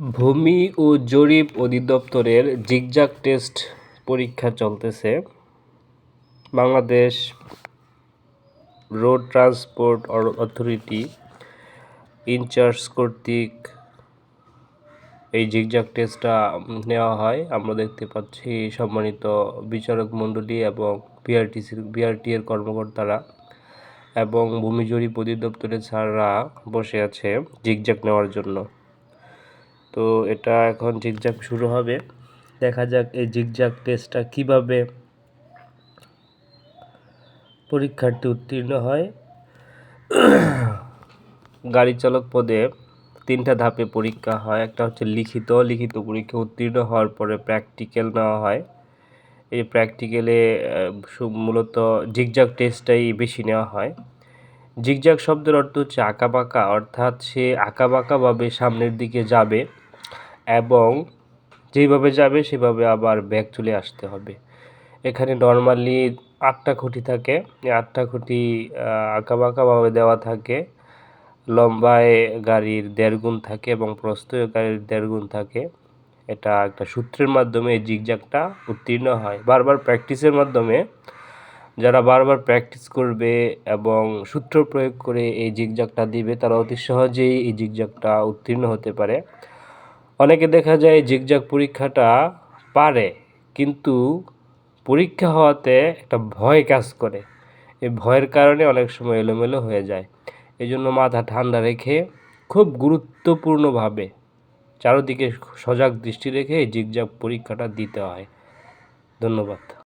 ভূমি ও জরিপ অধিদপ্তরের জিগজাগ টেস্ট পরীক্ষা চলতেছে। Bangladesh road transport authority incharge কর্তৃক এই জিগজাগ টেস্টটা নেওয়া হয়। আমরা দেখতে পাচ্ছি সম্মানিত বিচারক মণ্ডলী এবং বিআরটি এর কর্মকর্তারা এবং ভূমি জরিপ অধিদপ্তরের স্যাররা বসে আছে জিগজাগ নেওয়ার জন্য। তো এটা এখন জিগজাগ শুরু হবে। দেখা যাক এই জিগজাগ টেস্টটা কিভাবে পরীক্ষার্থী উত্তীর্ণ হয়। গাড়ি চালক পদে 3টা ধাপে পরীক্ষা হয়। একটা হচ্ছে লিখিত পরীক্ষা উত্তীর্ণ হওয়ার পরে প্র্যাকটিক্যাল নেওয়া হয়। এই প্র্যাকটিক্যালে মূলত জিগজাগ টেস্টটাই বেশি নেওয়া হয়। জিগজাগ শব্দের অর্থ হচ্ছে আঁকাবাঁকা, অর্থাৎ সে আঁকাবাঁকাভাবে সামনের দিকে যাবে এবং যেইভাবে যাবে সেভাবে আবার ব্যাক চলে আসতে হবে। এখানে নর্মালি 8টা খুঁটি থাকে। এই 8টা খুঁটি আঁকাবাঁকাভাবে দেওয়া থাকে। লম্বায় গাড়ির 1.5 গুণ থাকে এবং প্রস্থেও গাড়ির 1.5 গুণ থাকে। এটা একটা সূত্রের মাধ্যমে এই জিগজাগটা উত্তীর্ণ হয়। বারবার প্র্যাকটিসের মাধ্যমে যারা বারবার প্র্যাকটিস করবে এবং সূত্র প্রয়োগ করে এই জিগজাগটা দিবে তারা অতি সহজেই এই জিগজাগটা উত্তীর্ণ হতে পারে। অনেকে দেখা যায় জিগজাগ পরীক্ষাটা পারে, কিন্তু পরীক্ষা হওয়াতে একটা ভয় কাজ করে। এই ভয়ের কারণে অনেক সময় এলোমেলো হয়ে যায়। এই জন্য মাথা ঠান্ডা রেখে খুব গুরুত্বপূর্ণভাবে চারদিকে সজাগ দৃষ্টি রেখে এই জিগজাগ পরীক্ষাটা দিতে হয়। ধন্যবাদ।